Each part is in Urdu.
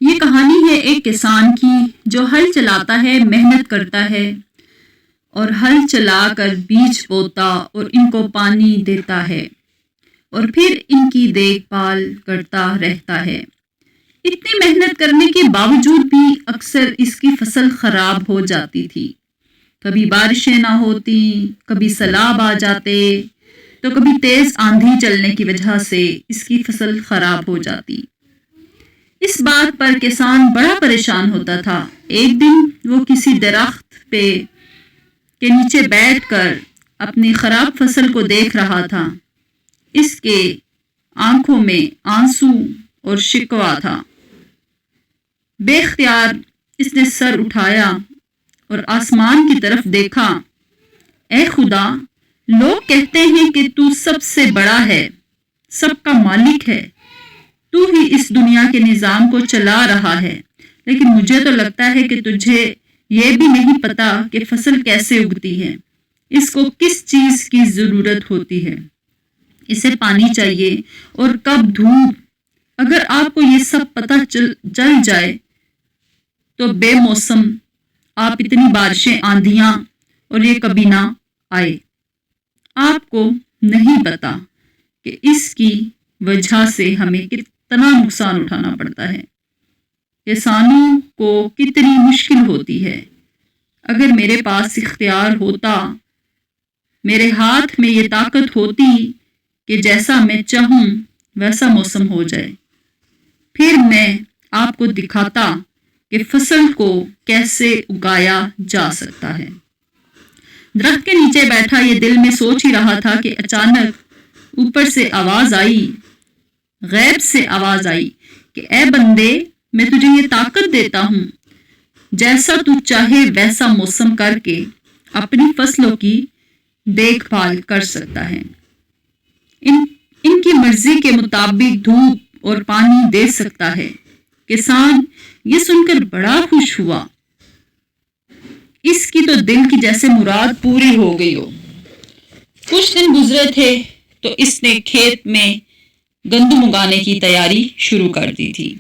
یہ کہانی ہے ایک کسان کی جو ہل چلاتا ہے، محنت کرتا ہے اور ہل چلا کر بیج بوتا اور ان کو پانی دیتا ہے اور پھر ان کی دیکھ بھال کرتا رہتا ہے۔ اتنی محنت کرنے کے باوجود بھی اکثر اس کی فصل خراب ہو جاتی تھی۔ کبھی بارشیں نہ ہوتی، کبھی سیلاب آ جاتے، تو کبھی تیز آندھی چلنے کی وجہ سے اس کی فصل خراب ہو جاتی۔ اس بات پر کسان بڑا پریشان ہوتا تھا۔ ایک دن وہ کسی درخت کے نیچے بیٹھ کر اپنی خراب فصل کو دیکھ رہا تھا۔ اس کے آنکھوں میں آنسو اور شکوہ تھا۔ بے اختیار اس نے سر اٹھایا اور آسمان کی طرف دیکھا۔ اے خدا، لوگ کہتے ہیں کہ تو سب سے بڑا ہے، سب کا مالک ہے، تو ہی اس دنیا کے نظام کو چلا رہا ہے، لیکن مجھے تو لگتا ہے کہ تجھے یہ بھی نہیں پتا کہ فصل کیسے اگتی ہے، اس کو کس چیز کی ضرورت ہوتی ہے، اسے پانی چاہیے اور کب دھوپ۔ اگر آپ کو یہ سب پتہ چل جائے تو بے موسم آپ اتنی بارشیں، آندھیاں اور یہ کبھی نہ آئے۔ آپ کو نہیں پتا کہ اس کی وجہ سے ہمیں کتنا نقصان اٹھانا پڑتا ہے، کسانوں کو کتنی مشکل ہوتی ہے۔ اگر میرے پاس اختیار ہوتا، میرے ہاتھ میں یہ طاقت ہوتی کہ جیسا میں چاہوں ویسا موسم ہو جائے، پھر میں آپ کو دکھاتا کہ فصل کو کیسے اگایا جا سکتا ہے۔ درخت کے نیچے بیٹھا یہ دل میں سوچ ہی رہا تھا کہ اچانک اوپر سے آواز آئی، غیب سے آواز آئی کہ اے بندے، میں تجھے یہ طاقت دیتا ہوں، جیسا تو چاہے ویسا موسم کر کے اپنی فصلوں کی دیکھ بھال کر سکتا ہے، ان کی مرضی کے مطابق دھوپ اور پانی دے سکتا ہے۔ کسان یہ سن کر بڑا خوش ہوا، اس کی تو دل کی جیسے مراد پوری ہو گئی ہو۔ کچھ دن گزرے تھے تو اس نے کھیت میں گندم اگانے کی تیاری شروع کر دی تھی۔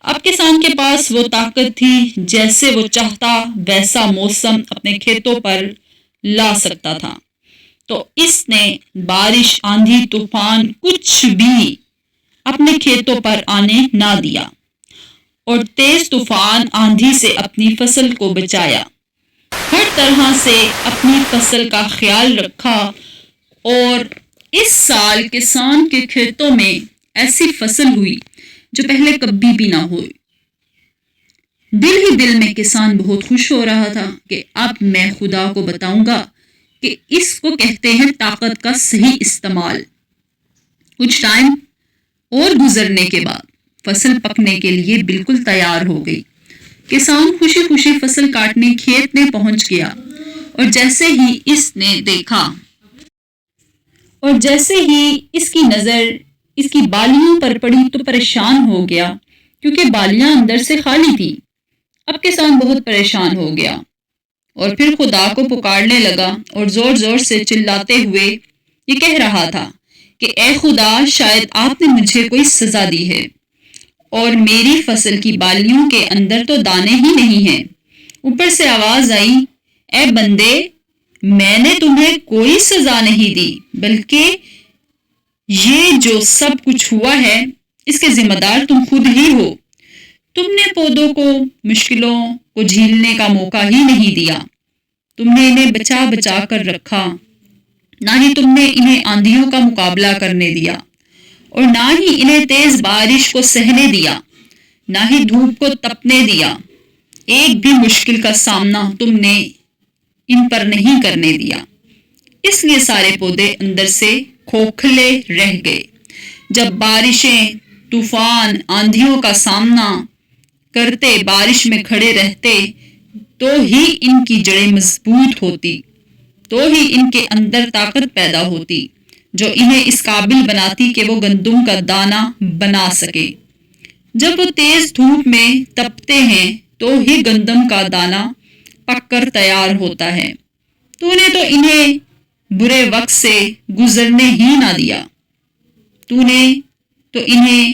اب کسان کے پاس وہ طاقت تھی، جیسے وہ چاہتا ویسا موسم اپنے کھیتوں پر لا سکتا تھا۔ تو اس نے بارش، آندھی، طوفان کچھ بھی اپنے کھیتوں پر آنے نہ دیا اور تیز طوفان، آندھی سے اپنی فصل کو بچایا۔ ہر طرح سے اپنی فصل کا خیال رکھا اور اس سال کسان کے کھیتوں میں ایسی فصل ہوئی جو پہلے کبھی بھی نہ ہوئی۔ دل ہی دل میں کسان بہت خوش ہو رہا تھا کہ اب میں خدا کو بتاؤں گا کہ اس کو کہتے ہیں طاقت کا صحیح استعمال۔ کچھ ٹائم اور گزرنے کے بعد فصل پکنے کے لیے بالکل تیار ہو گئی۔ کسان خوشی خوشی فصل کاٹنے کھیت میں پہنچ گیا اور جیسے ہی اس کی نظر اس کی بالیوں پر پڑی تو پریشان ہو گیا، کیونکہ بالیاں اندر سے خالی تھی۔ اب کسان بہت پریشان ہو گیا اور پھر خدا کو پکارنے لگا اور زور زور سے چلاتے ہوئے یہ کہہ رہا تھا کہ اے خدا، شاید آپ نے مجھے کوئی سزا دی ہے اور میری فصل کی بالیوں کے اندر تو دانے ہی نہیں ہیں۔ اوپر سے آواز آئی، اے بندے، میں نے تمہیں کوئی سزا نہیں دی، بلکہ یہ جو سب کچھ ہوا ہے اس کے ذمہ دار تم خود ہی ہو۔ تم نے پودوں کو مشکلوں کو جھیلنے کا موقع ہی نہیں دیا، تم نے انہیں بچا بچا کر رکھا، نہ ہی تم نے انہیں آندھیوں کا مقابلہ کرنے دیا اور نہ ہی انہیں تیز بارش کو سہنے دیا، نہ ہی دھوپ کو تپنے دیا۔ ایک بھی مشکل کا سامنا تم نے ان پر نہیں کرنے دیا، اس لیے سارے پودے اندر سے کھوکھلے رہ گئے۔ جب بارشیں، طوفان، آندھیوں کا سامنا کرتے، بارش میں کھڑے رہتے، تو ہی ان کی جڑیں مضبوط ہوتی، تو ہی ان کے اندر طاقت پیدا ہوتی جو انہیں اس قابل بناتی کہ وہ گندم کا دانہ بنا سکے۔ جب وہ تیز دھوپ میں تپتے ہیں تو ہی گندم کا دانہ پک کر تیار ہوتا ہے۔ تو نے تو انہیں برے وقت سے گزرنے ہی نہ دیا، تو نے تو انہیں